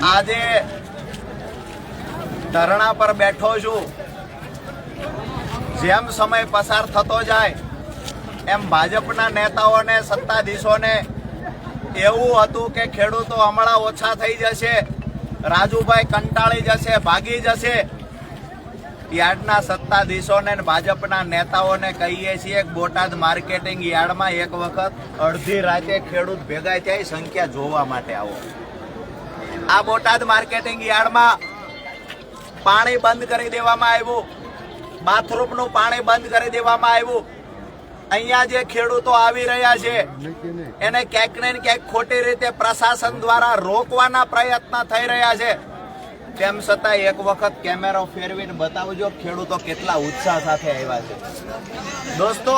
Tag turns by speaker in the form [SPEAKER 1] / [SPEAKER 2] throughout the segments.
[SPEAKER 1] આજે ધરણા પર બેઠો છું. જેમ સમય પસાર થતો જાય એમ ભાજપના નેતાઓને, સત્તાધીશોને એવું હતું કે ખેડૂતો હમણાં ઓછા થઈ જશે, રાજુભાઈ કંટાળી જશે, ભાગી જશે. યાર્ડના સત્તાધીશોને, ભાજપના નેતાઓને કહીએ છીએ કે બોટાદ માર્કેટિંગ યાર્ડમાં એક વખત અડધી રાતે ખેડૂત ભેગા થાય સંખ્યા જોવા માટે આવો. આ બોટાદ માર્કેટિંગ યાર્ડમાં પાણી બંધ કરી દેવામાં આવ્યું, બાથરૂમનું પાણી બંધ કરી દેવામાં આવ્યું. અહીંયા જે ખેડૂતો આવી રહ્યા છે એને ક્યાંક ને ક્યાંક ખોટી રીતે પ્રશાસન દ્વારા રોકવાના પ્રયત્ન થઈ રહ્યા છે. તેમ છતાં એક વખત કેમેરો ફેરવીને બતાવજો ખેડૂતો કેટલા ઉત્સાહ સાથે આવ્યા છે. દોસ્તો,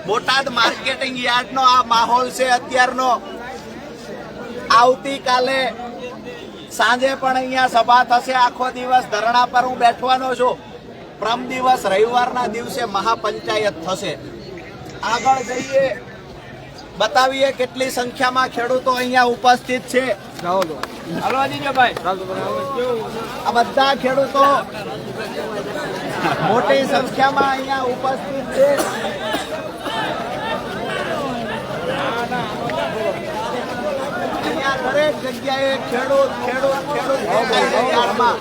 [SPEAKER 1] બોટાદ માર્કેટિંગ યાર્ડનો આ માહોલ છે અત્યારનો. આવતીકાલે સાંજે પણ અહીંયા સભા થશે. આખો દિવસ ધરણા પર હું બેઠવાનો છું. પ્રમ દિવસ રવિવારના દિવસે મહાપંચાયત થશે. આગળ જઈએ, બતાવીએ કેટલી સંખ્યામાં ખેડૂતો અહીંયા ઉપસ્થિત છે. આ બધા ખેડૂતો મોટી સંખ્યામાં અહીંયા ઉપસ્થિત છે. અહીંયા દરેક જગ્યાએ ખેડૂત યાર્ડમાં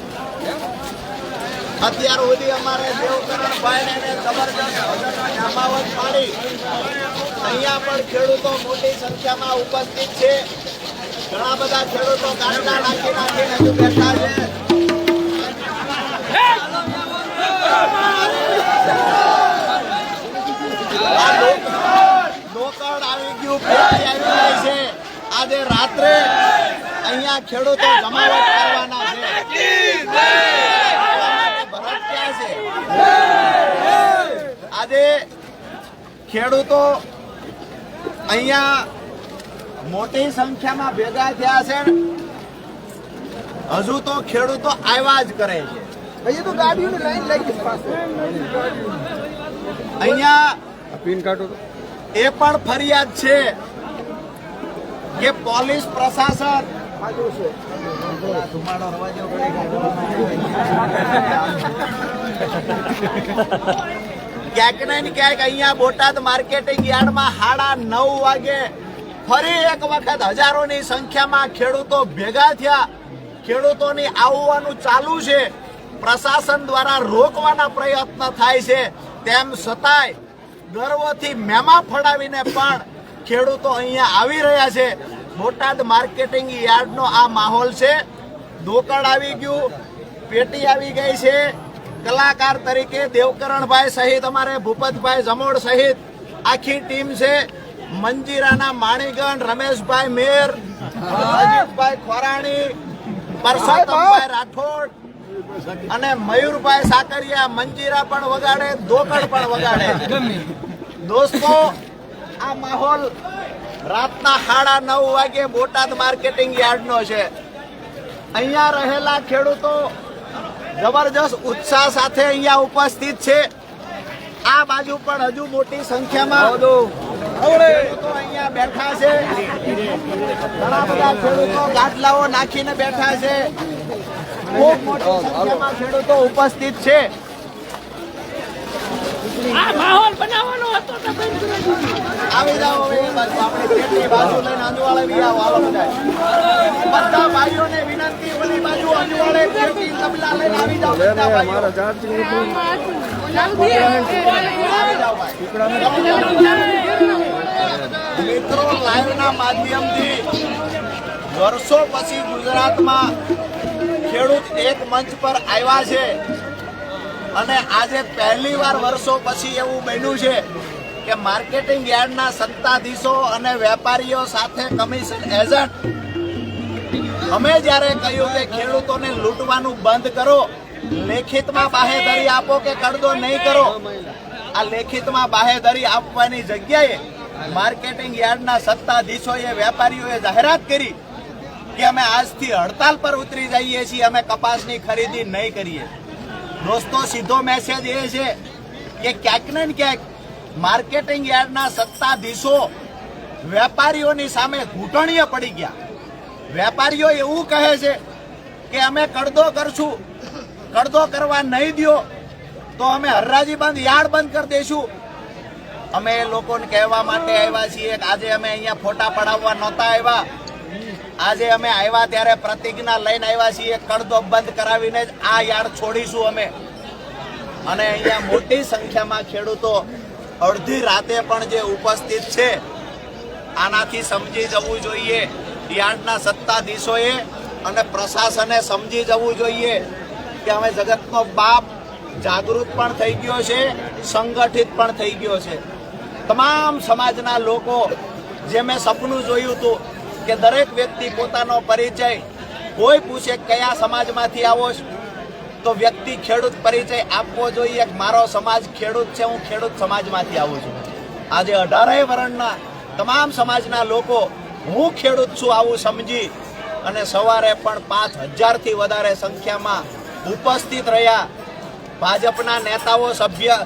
[SPEAKER 1] અત્યાર સુધી અમારે દેવકરણભાઈ ને જબરજસ્ત જમાવટ પાડી. અહીંયા પણ ખેડૂતો મોટી સંખ્યામાં ઉપસ્થિત છે. ઘણા બધા ખેડૂતો ગાંડા નાખીને હજુ બેઠા છે. લોકડ આવી ગયું, પેટી આવી જાય છે. આજે રાત્રે અહીંયા ખેડૂતો જમાવટ કરવાના છે. આજે ખેડૂતો અહીંયા મોટી સંખ્યામાં ભેગા થયા છે. હજુ તો ખેડૂતો આવ્યા જ કરે છે. અહીંયા તો ગાડીઓની લાઈન લાગી છે. અહીંયા એ પણ ફરિયાદ છે કે પોલીસ પ્રશાસન ક્યાંક ને ક્યાંક અહીંયા બોટાદ માર્કેટિંગ યાર્ડમાં 9:30 વાગે ફરી એક વખત હજારોની સંખ્યામાં ખેડૂતો ભેગા થયા. ખેડૂતોની આવવાનું ચાલુ છે. પ્રશાસન દ્વારા રોકવાના પ્રયત્ન થાય છે. તેમ છતાંય ગર્વથી મેમા ફડાવીને પણ ખેડૂતો અહીંયા આવી રહ્યા છે. બોટાદ માર્કેટિંગ યાર્ડનો આ માહોલ છે. દોકડ આવી ગયું, પેટી આવી ગઈ છે. કલાકાર તરીકે દેવકરણભાઈ સહિત અમારે ભૂપતભાઈ જમોડ સહિત આખી ટીમ છે. મંજીરાના માણીગણ, રમેશભાઈ મેર, અજીતભાઈ ખોરાણી, પરસોત્તમભાઈ રાઠોડ અને મયુરભાઈ સાકરિયા મંજીરા પણ વગાડે, દોકડ પણ વગાડે. દોસ્તો, આ માહોલ રાતના 9:30 વાગે બોટાદ માર્કેટિંગ યાર્ડનો છે. અહીંયા રહેલા ખેડૂતો જબરજસ્ત ઉત્સાહ સાથે અહીંયા ઉપસ્થિત છે. આ બાજુ પણ હજુ મોટી સંખ્યામાં ખેડૂતો અહીંયા બેઠા છે. ઘણા બધા ખેડૂતો ગાદલાઓ નાખીને બેઠા છે. ખૂબ મોટી સંખ્યામાં ખેડૂતો ઉપસ્થિત છે.
[SPEAKER 2] આ માહોલ બનાવવાનો હતો તો
[SPEAKER 1] આવી જાઓ હવે એ બાજુ, આપણે પેટની બાજુ લઈને અંજવાળે બી આવો. હાલો બધા ભાઈઓને વિનંતી, ઓલી બાજુ અંજવાળે પેટી તબલા લઈને આવી જાઓ. બધા ભાઈઓ મિત્રો, લાઈવના માધ્યમથી વર્ષો પછી ગુજરાતમાં ખેડૂત એક મંચ પર આવ્યા છે. અને આજે પહેલીવાર વર્ષો પછી એવું બન્યું છે કે માર્કેટિંગ યાર્ડના સત્તાધીશો અને વેપારીઓ સાથે કમિશન એજન્ટ અમે જ્યારે કહ્યું કે ખેડૂતોને લૂંટવાનું બંધ કરો, લેખિતમાં બાહેધરી આપો કે કડદો નહીં કરો, આ લેખિતમાં બાહેધરી આપવાની જગ્યાએ માર્કેટિંગ યાર્ડના સત્તાધીશોએ, વેપારીઓએ જાહેરાત કરી કે અમે આજથી હડતાલ પર ઉતરી જઈએ છીએ, અમે કપાસની ખરીદી નહીં કરીએ. દોસ્તો, સીધો મેસેજ એ છે કે ક્યાંક ને ક્યાંક માર્કેટિંગ યાર્ડના સત્તાધીશો વેપારીઓની સામે ઘૂંટણીએ પડી ગયા. વેપારીઓ એવું કહે છે કે અમે કડદો કરશું, કડદો કરવા નહીં દો તો અમે હરાજી બંધ, યાર્ડ બંધ કરી દઈશું. અમે એ લોકોને કહેવા માટે આવ્યા છીએ કે આજે અમે અહીંયા ફોટા પડાવવા નહોતા આવ્યા. આજે અમે આવ્યા ત્યારે પ્રતિજ્ઞા લઈને આવ્યા છીએ, કડદો બંધ કરાવીને જ આ યાર્ડ છોડીશું અમે. અને અહીંયા મોટી સંખ્યામાં ખેડૂતો અડધી રાતે પણ જે ઉપસ્થિત છે, આનાથી સમજી જવું જોઈએ યાર્ડના સત્તાધીશોએ અને પ્રશાસને સમજી જવું જોઈએ કે અમે જગતનો બાપ જાગૃત પણ થઈ ગયો છે, સંગઠિત પણ થઈ ગયો છે. તમામ સમાજના લોકો, જે મેં સપનું જોયું હતું કે દરેક વ્યક્તિ પોતાનો પરિચય, કોઈ પૂછે કયા સમાજમાંથી આવો છો તો વ્યક્તિ ખેડૂત પરિચય આપવો જોઈએ કે મારો સમાજ ખેડૂત છે, હું ખેડૂત સમાજમાંથી આવું છું. આજે 18 વર્ણના તમામ સમાજના લોકો હું ખેડૂત છું આવું સમજી અને સવારે પણ 5000થી વધારે સંખ્યામાં ઉપસ્થિત રહ્યા. ભાજપના નેતાઓ, સભ્ય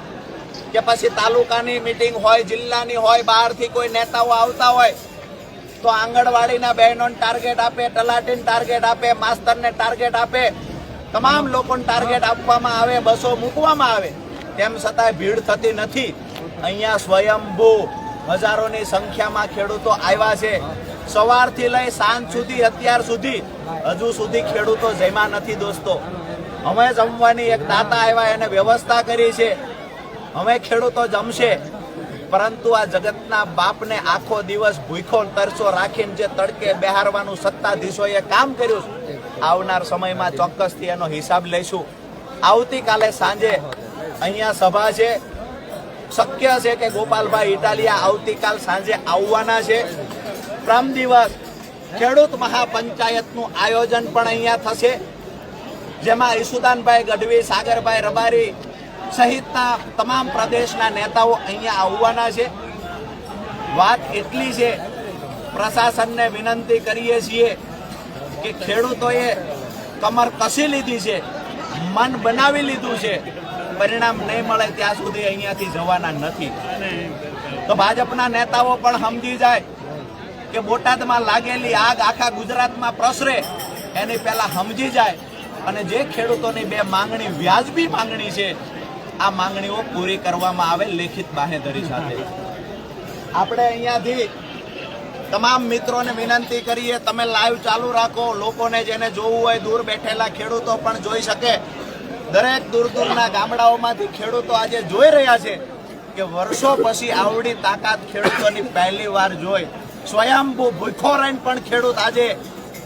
[SPEAKER 1] કે પછી તાલુકાની મીટિંગ હોય, જિલ્લાની હોય, બહારથી કોઈ નેતાઓ આવતા હોય તો આંગણવાડીના બહેનોને ટાર્ગેટ આપે, તલાટીને ટાર્ગેટ આપે, માસ્તરને ટાર્ગેટ આપે, તમામ લોકોને ટાર્ગેટ આપવામાં આવે, બસો મૂકવામાં આવે. તેમ છતાંય ભીડ થતી નથી. અહીંયા સ્વયંભૂ હજારોની સંખ્યામાં ખેડૂતો આવ્યા છે. સવારથી લઈ સાંજ સુધી, અત્યાર સુધી હજુ સુધી ખેડૂતો જમ્યા નથી દોસ્તો. અમે જમવાની એક દાતા આવ્યા, એને વ્યવસ્થા કરી છે. અમે ખેડૂતો જમશે, પરંતુ આ જગતના બાપને આખો દિવસ ભૂખો તરસો રાખીને જે તડકે બેહારવાનું સત્તાધીશોએ કામ કર્યું છે, આવનાર સમયમાં ચોક્કસથી એનો હિસાબ લઈશું. આવતીકાલે સાંજે અહીંયા સભા છે. શક્ય છે કે ગોપાલભાઈ ઇટાલિયા આવતીકાલ સાંજે આવવાના છે. પ્રમ દિવસ ખેડૂત મહાપંચાયતનું આયોજન પણ અહીંયા થશે, જેમાં ઈસુદાનભાઈ ગઢવી, સાગરભાઈ રબારી સહિતના તમામ પ્રદેશના નેતાઓ અહીંયા આવવાના છે. વાત એટલી છે, પ્રશાસનને વિનંતી કરીએ છીએ કે ખેડૂતોએ કમર કસી લીધી છે, મન બનાવી લીધું છે, પરિણામ નહીં મળે ત્યાં સુધી અહીંયાથી જવાના નથી. તો ભાજપના નેતાઓ પણ સમજી જાય કે બોટાદમાં લાગેલી આગ આખા ગુજરાતમાં પ્રસરે એની પહેલા સમજી જાય અને જે ખેડૂતોની બે માંગણી, વ્યાજબી માંગણી છે, આ માંગણીઓ પૂરી કરવામાં આવે લેખિત બાહેધરી સાથે. આપણે અહીંયાથી તમામ મિત્રોને વિનંતી કરીએ, તમે લાઈવ ચાલુ રાખો. લોકોને જેને જોવું હોય, દૂર બેઠેલા ખેડૂતો પણ જોઈ શકે. દરેક દૂર દૂરના ગામડાઓમાંથી ખેડૂતો આજે જોઈ રહ્યા છે કે વર્ષો પછી આવડી તાકાત ખેડૂતોની પહેલી વાર જોઈ. સ્વયંભૂ ભૂખો રહીને પણ ખેડૂત આજે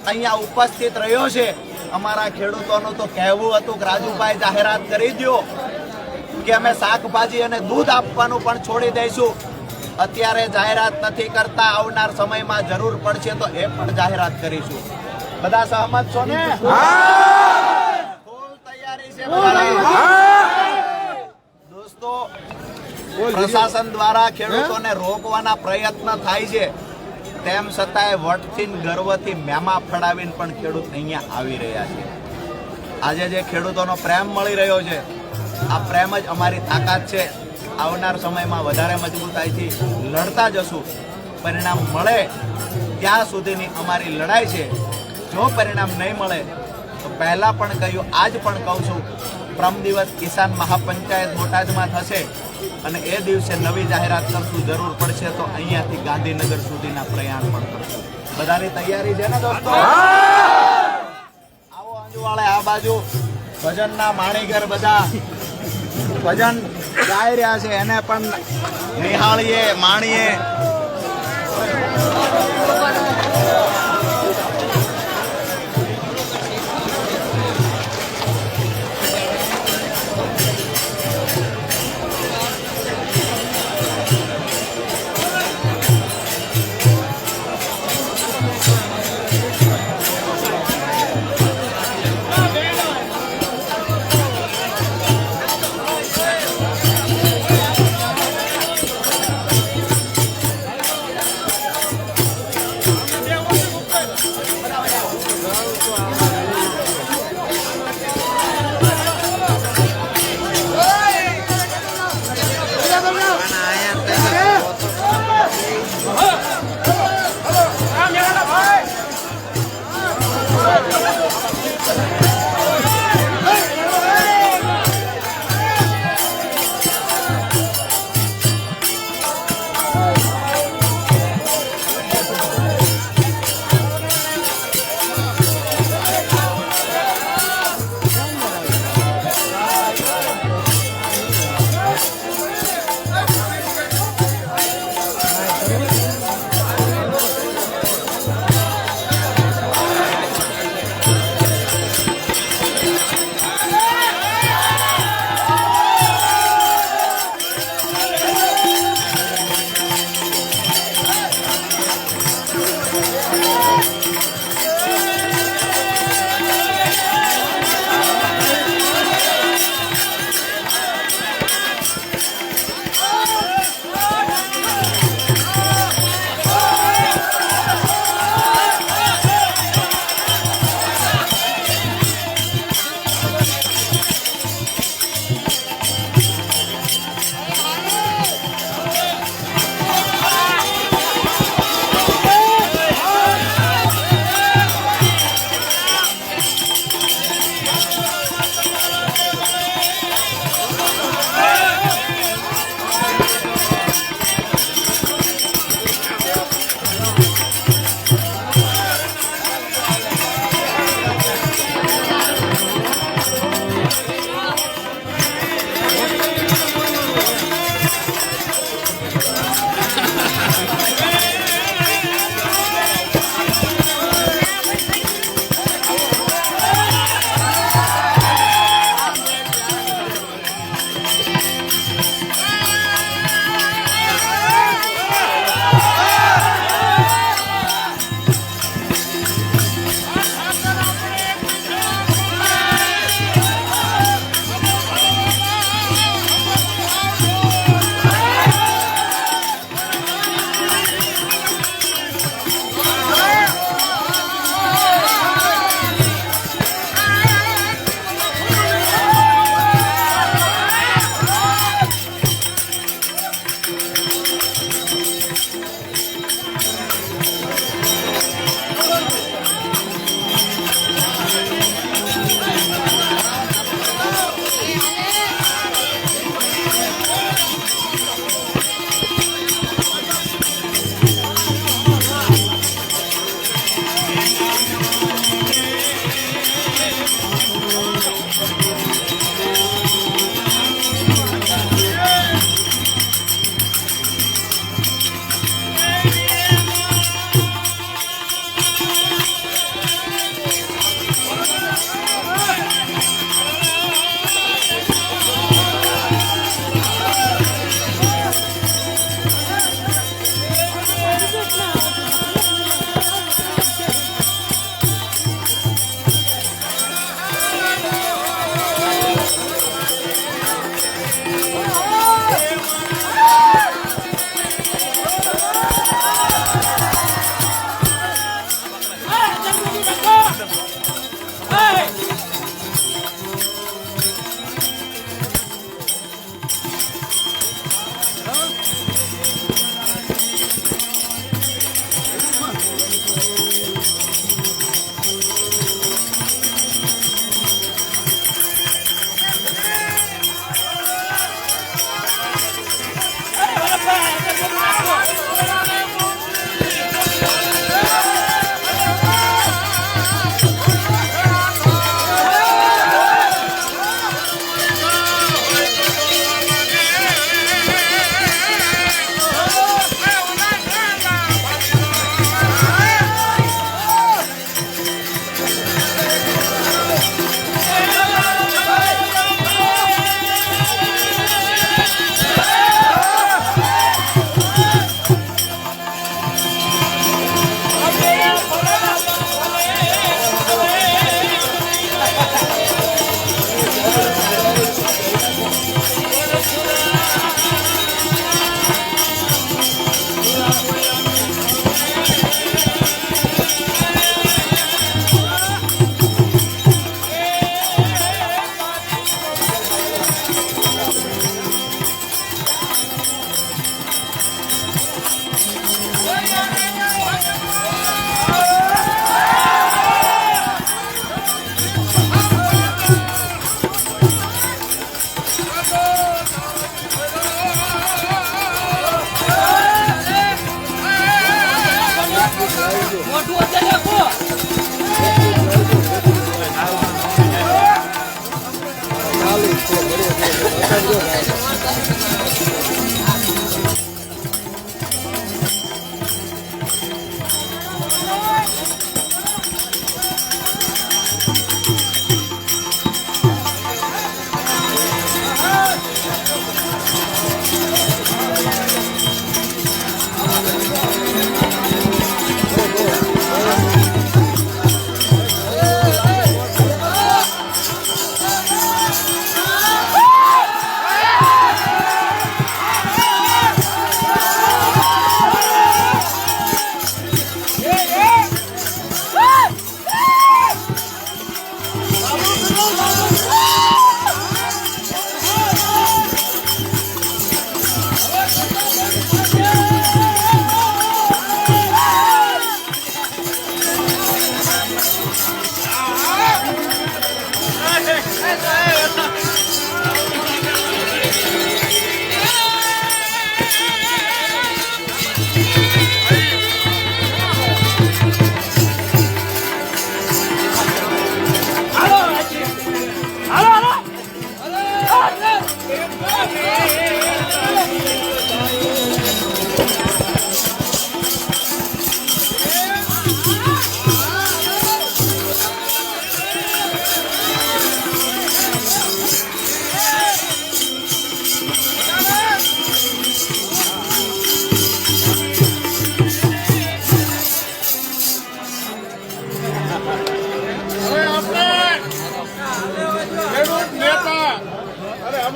[SPEAKER 1] અહીંયા ઉપસ્થિત રહ્યો છે. અમારા ખેડૂતોનું તો કહેવું હતું કે રાજુભાઈ જાહેરાત કરી દો કે અમે શાકભાજી અને દૂધ આપવાનું પણ છોડી દઈશું. અત્યારે જાહેરાત નથી કરતા, આવનાર સમયમાં જરૂર પડશે તો એ પણ જાહેરાત કરીશું. બધા સહમત છો ને? ફૂલ તૈયારી છે દોસ્તો. પ્રશાસન દ્વારા ખેડૂતોને રોકવાના પ્રયત્ન થાય છે, તેમ છતાંય વટથી ગર્વથી મેમા ફડાવીને પણ ખેડૂત અહીંયા આવી રહ્યા છે. આજે જે ખેડૂતોનો પ્રેમ મળી રહ્યો છે, આ પ્રેમ જ અમારી તાકાત છે. આવનાર સમયમાં વધારે મજબૂતાઈથી લડતા જશું. પરિણામ મળે ત્યાં સુધીની અમારી લડાઈ છે. જો પરિણામ નહીં મળે તો પહેલા પણ કહ્યું, આજ પણ કહું છું, પ્રમ દિવસ કિસાન મહાપંચાયત બોટાદમાં થશે અને એ દિવસે નવી જાહેરાત કરશું. જરૂર પડશે તો અહીંયાથી ગાંધીનગર સુધીના પ્રયાણ પણ કરશું. બધાની તૈયારી છે ને દોસ્તો? આવો અંજવાળે આ બાજુ ભજનના માણીગર બધા ભજન ગાઈ રહ્યા છે, એને પણ નિહાળીએ, માણીએ.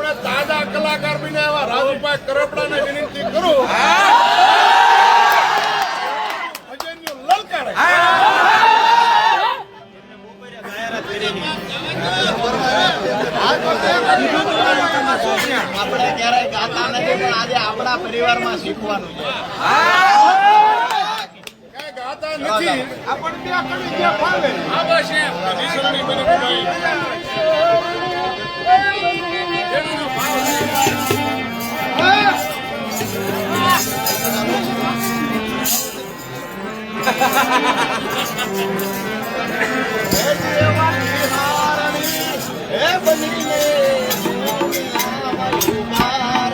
[SPEAKER 3] હવે તાજા કલાકાર બન્યા એવા રાજુભાઈ કરપડાને વિનંતી કરું ભજનનું લલકારે.
[SPEAKER 1] આપણે ક્યારેય ગાતા નથી પણ આજે આપણા પરિવારમાં શીખવાનું છે.
[SPEAKER 3] કાંઈ ગાતા નથી આપણને ત્યાં કવિ ત્યાં ફાવે. હા બસ એમ નિસરણી બને ભાઈ. એનું ભાવ
[SPEAKER 1] હે બનીને ઉમાર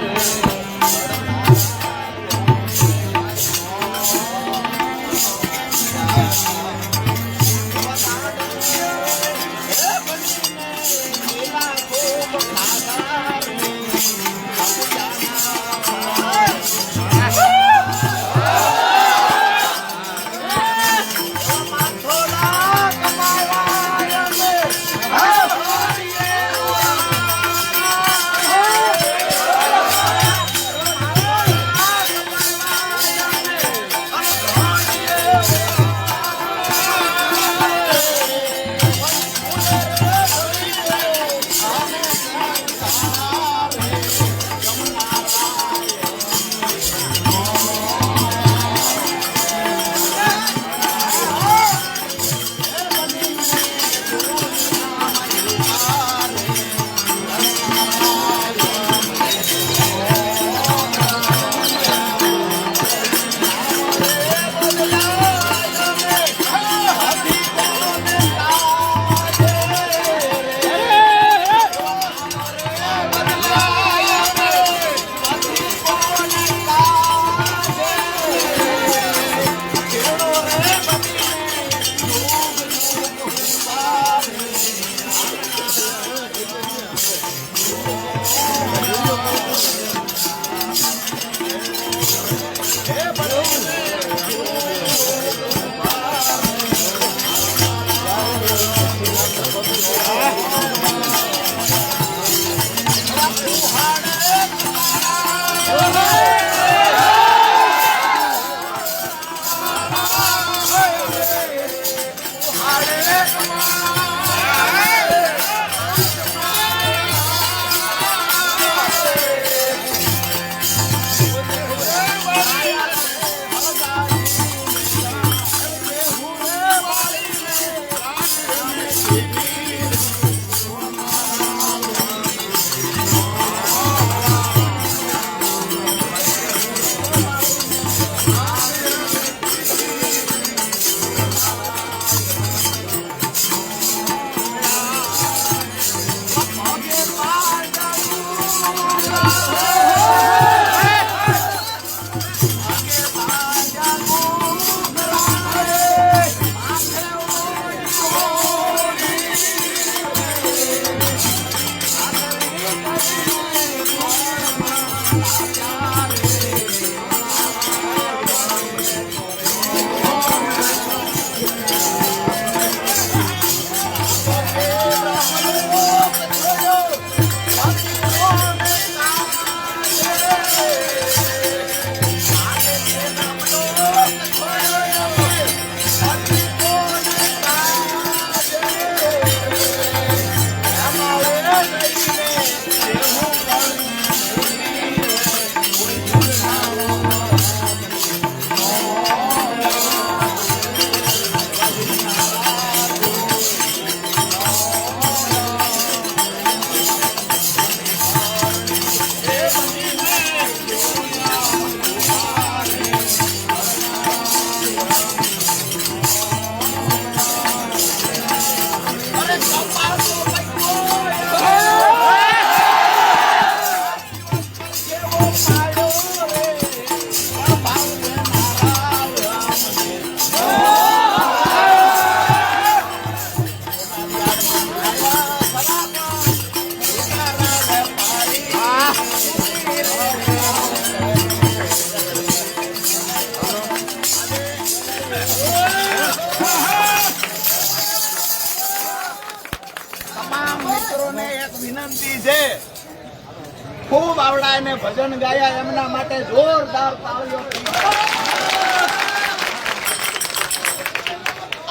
[SPEAKER 1] ખૂબ આવડા અને ભજન ગાયા એમના માટે જોરદાર તાળીઓ.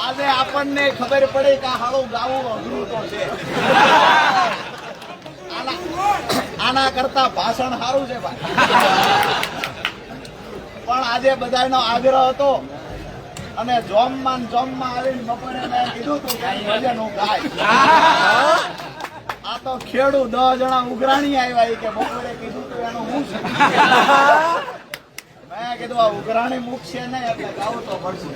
[SPEAKER 1] આજે આપણને ખબર પડે કે આ હાળું ગાવું અઘરું તો છે. આના કરતા ભાષણ સારું છે ભાઈ. પણ આજે બધાનો આગ્રહ હતો અને જોમમાં આવીને બપોરે મેં કીધું તું કે ભજન હું ગાય. આ તો ખેડૂત 10 જણા ઉઘરાણી આવ્યા કે બપોરે કીધું તું એનું હું છે. મેં કીધું આ ઉઘરાણી મૂકશે નહીં એટલે ગાવું તો પડશે.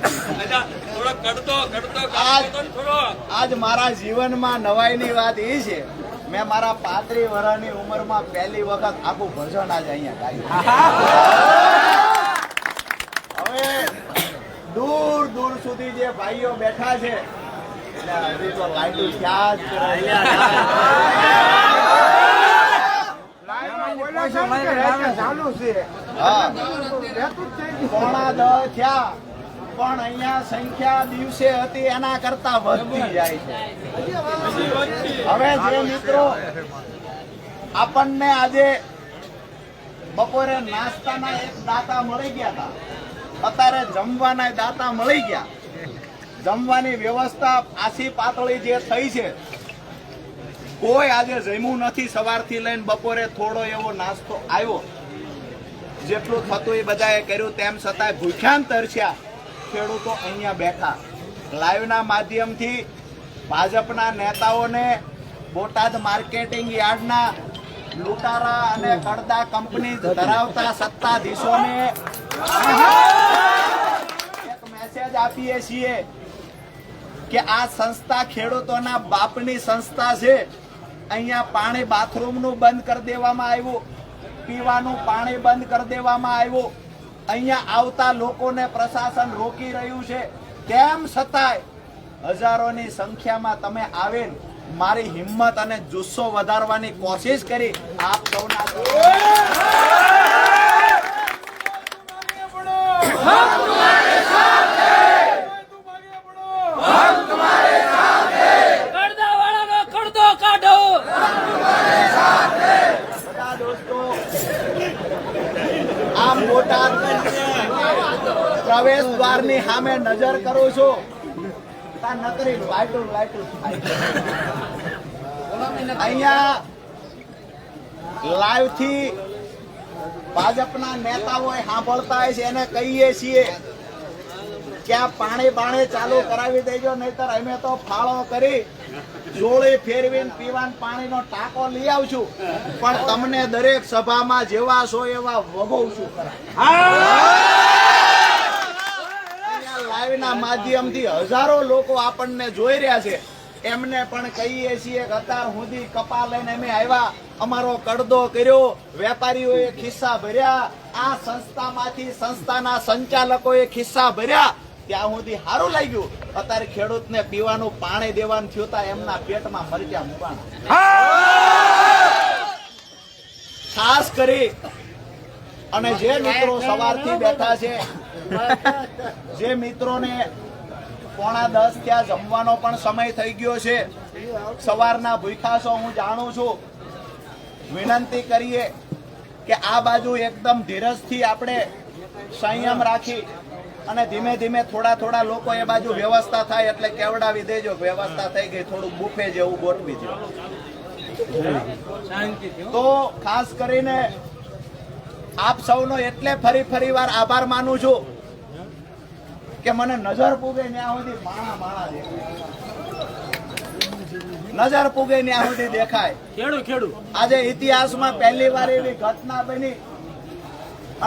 [SPEAKER 1] આજ મારા જીવનમાં નવાઈની વાત એ છે, મેં મારા 35 વર્ષની ઉંમરમાં પહેલી વખત આખું ભજન આજ અહીંયા ગાયું. હવે દૂર દૂર સુધી જે ભાઈઓ બેઠા છે હજી તો લાઈટું ક્યાં જ ચાલુ છે. હા, 9:30 થયા પણ અહીંયા સંખ્યા દિવસે હતી એના કરતા વધતી જાય છે. હવે જે મિત્રો આપણને આજે બપોરે નાસ્તાના એક દાતા મળી ગયા હતા, અત્યારે જમવાના દાતા મળી ગયા. જમવાની વ્યવસ્થા આછી પાતળી જે થઈ છે, કોઈ આજે જમ્યું નથી. સવારથી લઈને બપોરે થોડો એવો નાસ્તો આવ્યો, જેટલું થતું એ બધાએ કર્યું. તેમ છતાંય ભૂખ્યાન તરસ્યા ખેડૂતો અહીંયા બેઠા. લાઈવના માધ્યમથી ભાજપના નેતાઓને બોટાદ માર્કેટિંગ યાર્ડના લૂંટારા અને કડદા કંપની ધરાવતા સત્તાધીશોને એક મેસેજ આપીએ છીએ કે આ સંસ્થા ખેડૂતોના બાપની સંસ્થા છે. અહીંયા પાણી બાથરૂમનું બંધ કરી દેવામાં આવ્યું, પીવાનું પાણી બંધ કરી દેવામાં આવ્યું. અહીંયા આવતા લોકોને પ્રશાસન રોકી રહ્યું છે. તેમ છતાંય હજારોની સંખ્યામાં તમે આવીને મારી હિંમત અને જુસ્સો વધારવાની કોશિશ કરી. આપ સૌના આમ બોટાદ પ્રવેશ દ્વારની સામે નજર કરું છું, નકરી લાઈટું અહીંયા લાઈવ થી ભાજપના નેતાઓ સાંભળતા હોય છે. એને કહીએ છીએ કે આ પાણી ચાલુ કરાવી દેજો, નહીતર અમે તો ફાળો કરી જોળી ફેરવીને પીવાન પાણીનો ટાંકો લઈ આવશું, પણ તમને દરેક સભામાં જેવા છો એવા વગોવશું. લાઈવના માધ્યમથી હજારો લોકો આપણને જોઈ રહ્યા છે. એમને પણ કહીએ છીએ કે અત્યાર સુધી કપા લઈને અમે આવ્યા, અમારો કડદો કર્યો, વેપારીઓએ ખિસ્સા ભર્યા, આ સંસ્થામાંથી સંસ્થાના સંચાલકોએ ખિસ્સા ભર્યા, ત્યાં સુધી સારું લાગ્યું. અત્યારે ખેડૂતને પીવાનું પાણી દેવાનું થયું તા એમના પેટમાં મરચા મૂકવાના. ખાસ કરી અને જે મિત્રો સવારથી બેઠા છે, જે મિત્રોને 9:45 થયા, જમવાનો પણ સમય થઈ ગયો છે, સવારના ભૂખ્યા છો હું જાણું છું. વિનંતી કરીએ કે આ બાજુ એકદમ ધીરજથી આપણે સંયમ રાખી અને ધીમે ધીમે થોડા લોકો એ બાજુ વ્યવસ્થા થાય એટલે કેવડાવી દેજો. વ્યવસ્થા થઈ ગઈ, થોડું બુફે જેવું ગોઠવી દો. તો ખાસ કરીને આપ સૌનો એટલે ફરી વાર આભાર માનું છું કે મને નજર પૂગે ત્યાં સુધી માણા નજર પૂગે ત્યાં સુધી દેખાય. ખેડૂ આજે ઇતિહાસમાં પહેલી વાર એવી ઘટના બની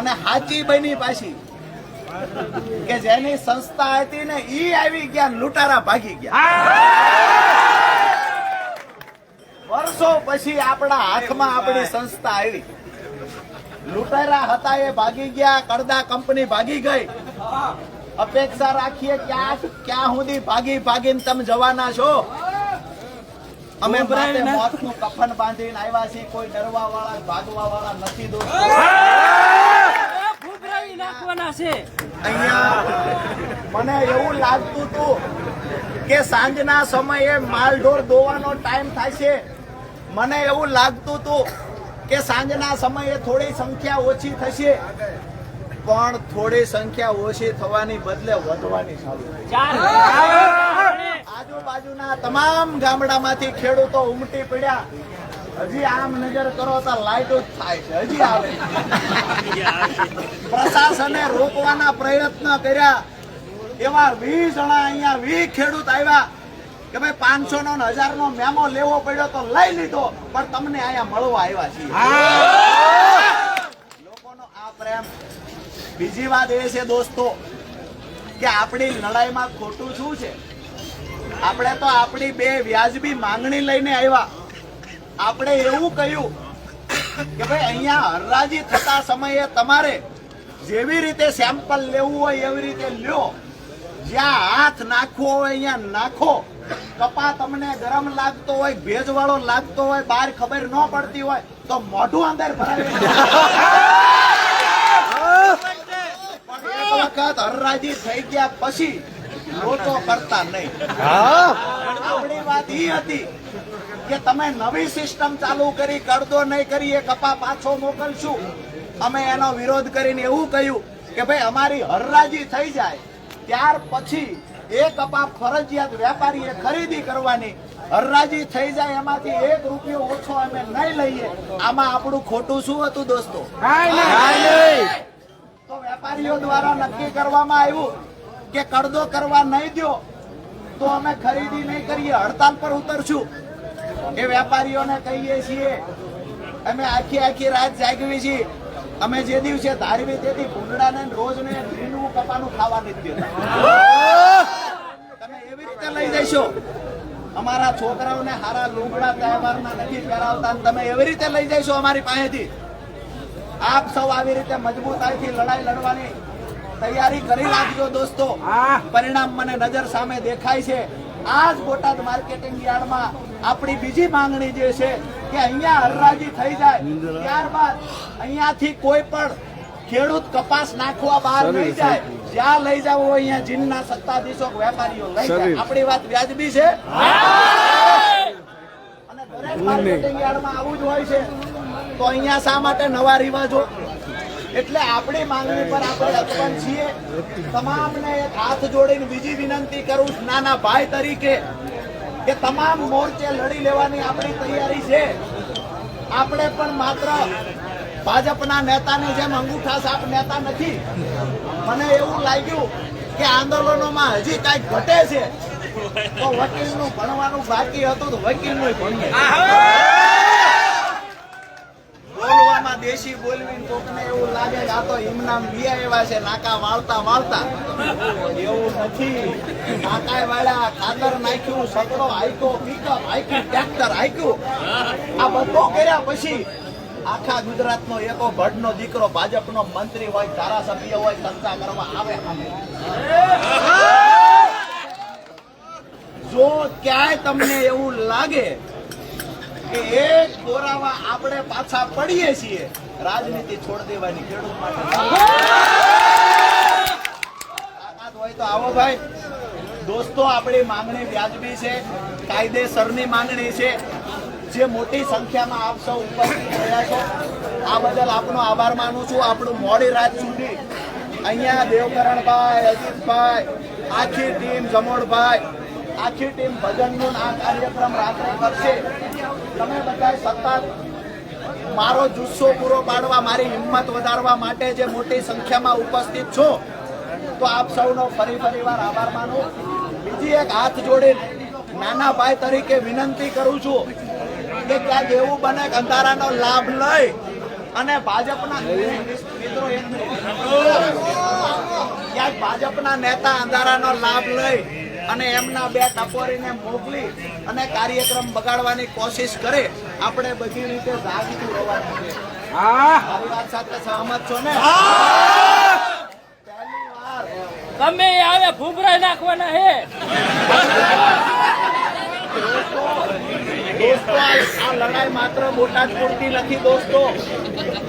[SPEAKER 1] અને સાચી બની પાછી કે જેની સંસ્થા હતી ને ઈ આવી ગયા, લૂંટારા ભાગી ગયા. વર્ષો પછી આપણા હાથમાં આપણી સંસ્થા આવી. લૂંટારા હતા એ ભાગી ગયા, કડદા કંપની ભાગી ગઈ. અપેક્ષા રાખીએ ક્યાં સુધી ભાગીને તમે જવાના છો. અમે મોતનું કફન બાંધીને આવ્યા છીએ, કોઈ ડરવા વાળા ભાગવા વાળા નથી દોસ્તો. અહીંયા મને એવું લાગતું હતું કે સાંજના સમયે માલઢોર દોવાનો ટાઈમ થાય છે. મને એવું લાગતું હતું કે સાંજના સમયે થોડી સંખ્યા ઓછી થશે, પણ થોડી સંખ્યા ઓછી થવાની બદલે વધવાની ચાલુ થઈ. આજુબાજુના તમામ ગામડામાંથી ખેડૂતો ઉમટી પડ્યા. હજી આમ નજર કરો તો લાઈટો જ થાય છે, હજી આવે. પ્રશાસને રોકવાના પ્રયત્ન કર્યા. એવા 20 જણા અહીંયા 20 ખેડૂત આવ્યા કે ભાઈ 500 નો 1000 નો મેમો લેવો પડ્યો તો લઈ લીધો, પણ તમને અહીંયા મળવા આવ્યા છીએ. લોકોનો આ પ્રેમ. બીજી વાત એ છે દોસ્તો કે આપણી લડાઈમાં ખોટું શું છે? આપણે તો આપણી બે વ્યાજબી માંગણી લઈને આવ્યા. આપણે એવું કહ્યું કે ભાઈ અહીંયા હરાજી થતા સમયે તમારે જેવી રીતે સેમ્પલ લેવું હોય એવી રીતે લ્યો, જ્યાં હાથ નાખવો હોય અહીંયા નાખો. કપા તમને ગરમ લાગતો હોય, ભેજવાળો લાગતો હોય, બહાર ખબર ન પડતી હોય તો મોઢું અંદર ભરાવી. એક વખત હરાજી થઈ ગયા પછી લોચો કરતા નહીં. આપણી વાત ઈ હતી કે તમે નવી સિસ્ટમ ચાલુ કરી, કરદો નહીં કરી, એ કપા પાછો મોકલશું. અમે એનો વિરોધ કરીને એવું કહ્યું કે ભાઈ અમારી હરાજી થઈ જાય ત્યાર પછી એ કપા ફરજિયાત વેપારીએ ખરીદી કરવાની. હરાજી થઈ જાય એમાંથી 1 રૂપિયો ઓછો અમે નહીં લઈએ. આમાં આપણું ખોટું શું હતું દોસ્તો? તો વેપારીઓ દ્વારા નક્કી કરવામાં આવ્યું કે કરદો કરવા નહીં દો તો અમે ખરીદી નહીં કરીએ, હડતાલ પર ઉતરશું. એ વેપારીઓને કહીએ છીએ અમે આખી રાત જાગવી છીએ. અમે જે દિવસે ધારવી તેથી ભૂંગળાને રોજને લીલું કપાનું ખાવા નથી દેતા. તમે એવી રીતે લઈ જશો. અમારા છોકરાઓને હારા લુગડા તહેવારના નથી પહેરાવતા, તમે એવી રીતે લઈ જશો અમારી પાસેથી. આપ સૌ આવી રીતે મજબૂતાઈથી લડાઈ લડવાની તૈયારી કરી રાખજો દોસ્તો. પરિણામ મને નજર સામે દેખાય છે. આજ બોટાદ માર્કેટિંગ યાર્ડમાં આપણી બીજી માંગણી જે છે કે અહીંયા હરાજી થઈ જાય ત્યારબાદ અહીંયાથી કોઈ પણ ખેડૂત કપાસ નાખવા બહાર નહીં જાય. જ્યાં લઈ જવું હોય અહીંયા જીનના સત્તાધીશો વેપારીઓ લઈ જાય. આપણી વાત વ્યાજબી છે અને દરેક માર્કેટિંગ યાર્ડમાં આવું જ હોય છે. તો અહીંયા શા માટે નવા રિવાજો? એટલે આપણી માંગણી પર આપણે અકબંધ છીએ. તમામને એક હાથ જોડીને બીજી વિનંતી કરું નાના ભાઈ તરીકે કે તમામ મોરચે લડી લેવાની આપણી તૈયારી છે. આપણે પણ માત્ર ભાજપના નેતાની જેમ અંગૂઠા છાપ નેતા નથી. મને એવું લાગ્યું કે આંદોલનોમાં હજી કાંઈક ઘટે છે તો વકીલનું ભણવાનું બાકી હતું તો વકીલનું ભણીએ. બોલવામાં દેશી બોલવી કોકને એવું લાગે કે આ તો ઇમનામ બિયા એવા છે નાકા વાળતા. એવું નથી. નાકા વાળા, ખાતર નાખ્યું, સકડો હાઈકો, પિકઅપ હાઈક્યું, ટ્રેક્ટર હાઈક્યું. આ બધું કર્યા પછી આખા ગુજરાતનો એકો ભડનો દીકરો ભાજપનો મંત્રી હોય, ધારાસભ્ય હોય, ચર્ચા કરવા આવે. જો ક્યાંય તમને એવું લાગે કે એક દોરાવા આપણે પાછા પડીએ છીએ, રાજનીતિ છોડ દેવાની ખેડૂત માટે તાકાત હોય તો આવો ભાઈ. દોસ્તો આપણી માંગણી વ્યાજબી છે, કાયદેસરની માંગણી છે. જે મોટી સંખ્યામાં આપ સૌ ઉપસ્થિત થયા છો આ બદલ આપનો આભાર માનું છું. આપણું મોડી રાત સુધી અહીંયા દેવકરણભાઈ, અજીતભાઈ, આખી ટીમ, જમોડભાઈ, આખી ટીમ ભજનનું આ કાર્યક્રમ રાત્રે કરશે. તમે બધા સતત મારો જુસ્સો પૂરો પાડવા, મારી હિંમત વધારવા માટે જે મોટી સંખ્યામાં ઉપસ્થિત છો તો આપ સૌનો ફરી વાર આભાર માનું. બીજી એક હાથ જોડી નાના ભાઈ તરીકે વિનંતી કરું છું કે ક્યાંક એવું બને કે અંધારાનો લાભ લઈ અને ભાજપના મિત્રો ક્યાંક ભાજપના નેતા અંધારાનો લાભ લઈ અને એમના બે ટપોરીને મોકલી અને કાર્યક્રમ બગાડવાની કોશિશ કરે. આપણે બધી રીતે જાગતું રહેવાનું છે. મારી વાત સાથે સહમત છો ને? પહેલી વાર
[SPEAKER 2] ગમે એ આવે ભૂભરા નાખવાના હે.
[SPEAKER 1] દોસ્તો આ લડાઈ માત્ર બોટાદ પૂરતી નથી દોસ્તો.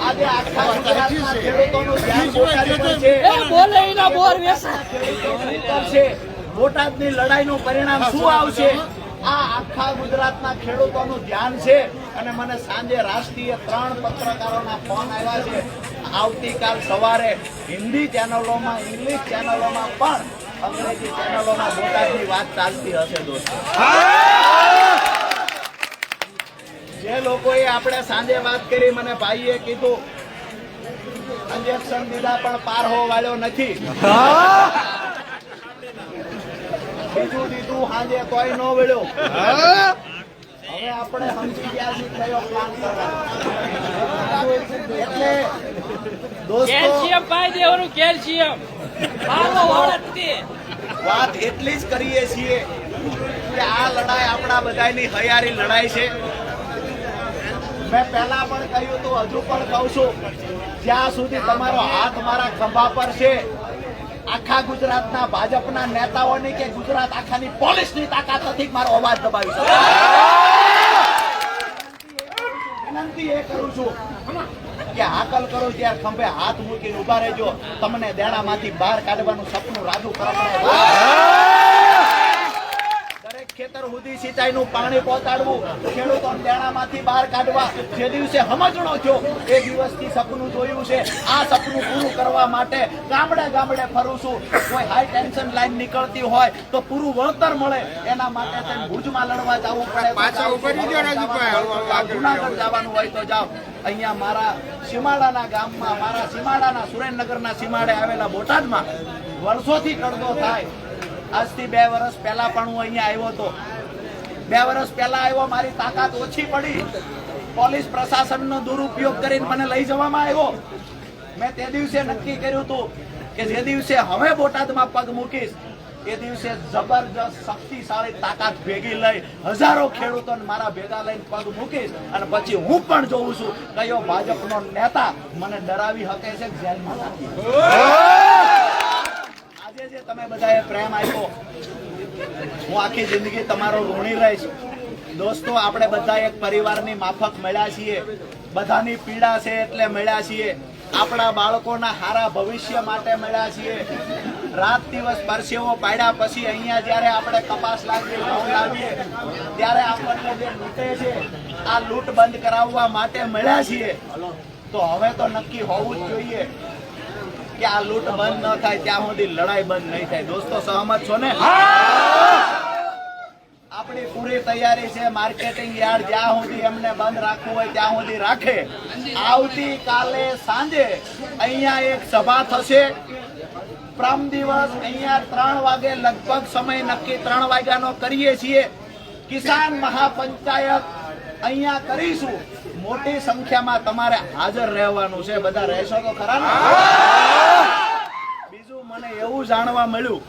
[SPEAKER 1] આજે આખા ગુજરાતના ખેડૂતોનું ધ્યાન બોટાદ પર છે.
[SPEAKER 2] એ બોલે એના બોર વેસા.
[SPEAKER 1] બોટાદની લડાઈનું પરિણામ શું આવશે આ આખા ગુજરાતના ખેડૂતોનું ધ્યાન છે અને મને સાંજે રાષ્ટ્રીય 3 પત્રકારોના ફોન આવ્યા છે. આવતીકાલ સવારે હિન્દી ચેનલોમાં, ઇંગ્લિશ ચેનલોમાં પણ અંગ્રેજી ચેનલોમાં બોટાદની વાત ચાલતી હશે દોસ્તો. જે લોકોએ આપણે સાંજે વાત કરી, મને ભાઈએ કીધું ઇન્જેક્શન દીધા પણ પારહો વાળ્યો નથી. બીજું દીધું સાંજે તોય નો વળ્યો. હવે આપણે સમજી ગયા છીએ કયો પ્લાન કરવાનો. એટલે દોસ્તો
[SPEAKER 2] કેલ્શિયમ પાઈ દેવાનું, કેલ્શિયમ મારો ઓળખતી
[SPEAKER 1] વાત એટલી જ કરીએ છીએ કે આ લડાઈ આપણા બધાની હયારી લડાઈ છે. મેં પહેલા પણ કહ્યું હતું, હજુ પણ કહું છું, જ્યાં સુધી તમારો હાથ મારા ખભા પર છે, આખા ગુજરાતના ભાજપના નેતાઓની કે ગુજરાત આખાની પોલીસની તાકાત નથી મારો અવાજ દબાવી શકે. વિનંતી એ કરું છું કે હાકલ કરો ત્યારે ખંભે હાથ મૂકીને ઉભા રહેજો. તમને દેણામાંથી બહાર કાઢવાનું સપનું રાજુ કરવા, દરેક ખેતર સુધી સિંચાઈનું પાણી પહોંચાડવું, ખેડૂતોને દેણામાંથી બહાર કાઢવા. જે દિવસે સમજણો થયો એ દિવસથી સપનું જોયું છે. આ સપનું પૂરું કરવા માટે ગામડે ગામડે ફરું છું. કોઈ હાઈ ટેન્શન લાઈન નીકળતી હોય તો પૂરું વળતર મળે એના માટે થઈને ભુજમાં લડવા જવું પડે, જુનાગઢ જવાનું હોય તો જાઓ. અહીંયા મારા સીમાડાના ગામમાં, મારા સીમાડાના સુરેન્દ્રનગરના સીમાડે આવેલા બોટાદમાં વર્ષોથી કડદો થાય. આજથી 2 વર્ષ પહેલા પણ હું અહીંયા આવ્યો હતો. 2 વર્ષ પહેલા આવ્યો, મારી તાકાત ઓછી પડી, પોલીસ પ્રશાસનનો દુરુપયોગ કરીને મને લઈ જવામાં આવ્યો. મેં તે દિવસે નક્કી કર્યું હતું કે જે દિવસે હવે બોટાદમાં પગ મૂકીશ એ દિવસે જબરજસ્ત શક્તિશાળી તાકાત ભેગી લઈ હજારો ખેડૂતોને મારા ભેગા લઈને પગ મૂકીશ અને પછી હું પણ જોઉં છું કયો ભાજપનો નેતા મને ડરાવી શકે છે જેલમાં નાખી. આજે જે તમે બધાએ પ્રેમ આપ્યો, હું આખી જિંદગી તમારો ઋણી રહીશ. દોસ્તો, આપણે બધા એક પરિવારની માફક મળ્યા છીએ, બધાની પીડા છે એટલે મળ્યા છીએ, આપણા બાળકોના સારા ભવિષ્ય માટે મળ્યા છીએ. રાત દિવસ પરસેવો પાડ્યા પછી અહીંયા જ્યારે આપણે કપાસ લાવીએ, ઘઉં લાવીએ ત્યારે આપણને જે લૂંટે છે આ લૂંટ બંધ કરાવવા માટે મળ્યા છીએ. તો હવે તો નક્કી હોવું જ જોઈએ કે આ લૂંટ બંધ ન થાય ત્યાં સુધી લડાઈ બંધ નહીં થાય. દોસ્તો, સહમત છો ને? આપણી પૂરી તૈયારી છે. માર્કેટિંગ યાર્ડ જ્યાં સુધી એમને બંધ રાખવું હોય ત્યાં સુધી રાખે. આવતીકાલે સાંજે અહીંયા એક સભા થશે. પ્રમ દિવસ અહીંયા 3 વાગે લગભગ સમય નક્કી 3 વાગ્યાનો કરીએ છીએ. કિસાન મહાપંચાયત અહીંયા કરીશું. મોટી સંખ્યામાં તમારે હાજર રહેવાનું છે. બધા રહેશો તો ખરા ને? બીજું મને એવું જાણવા મળ્યું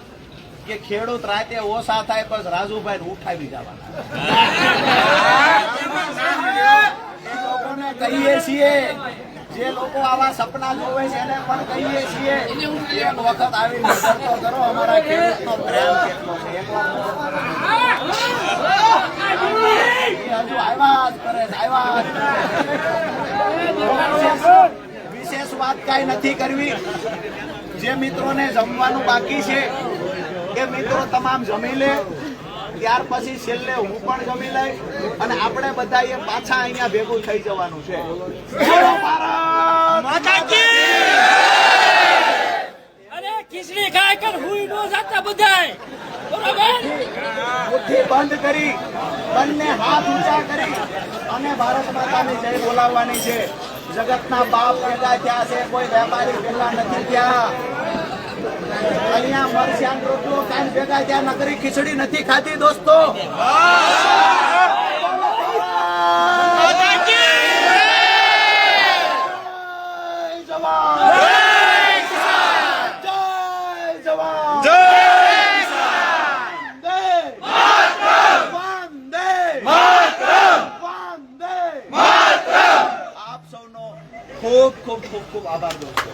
[SPEAKER 1] કે ખેડૂત રાતે ઓછા થાય પછી રાજુભાઈ ઉઠાવી જવાના. એ લોકોને કહીએ છીએ, જે લોકો આવા સપના જોવે છે એને પણ કહીએ છીએ, એક વખત આવી નજર તો કરો અમારા ખેડૂતનો પ્રેમ કેટલો છે. એકવાર હજુ આવ્યા જ કરે, આવ્યા જ કરે. વિશેષ વાત કઈ નથી કરવી. જે મિત્રોને જમવાનું બાકી છે એ મિત્રો તમામ જમી લે, ત્યાર પછી છેલ્લે હું પણ જમી લઈ અને આપણે બધાએ પાછા અહીંયા ભેગું થઈ જવાનું છે.
[SPEAKER 2] અરે ખીચડી ખાઈ કર હુઈ નો જાતા બધાય, બરોબર?
[SPEAKER 1] મુઠ્ઠી બંધ કરી, બંને હાથ ઊંચા કરી અને ભારત માતાની જય બોલાવવાની છે. જગતના બાપ ભેગા થયા છે, કોઈ વેપારી ભેગા નથી થયા. અહીંયા મરચાં રોટલો કાંઈ ભેગા ત્યાં નકરી ખીચડી નથી ખાધી દોસ્તો. આપ સૌનો ખૂબ ખૂબ ખૂબ ખૂબ આભાર દોસ્તો.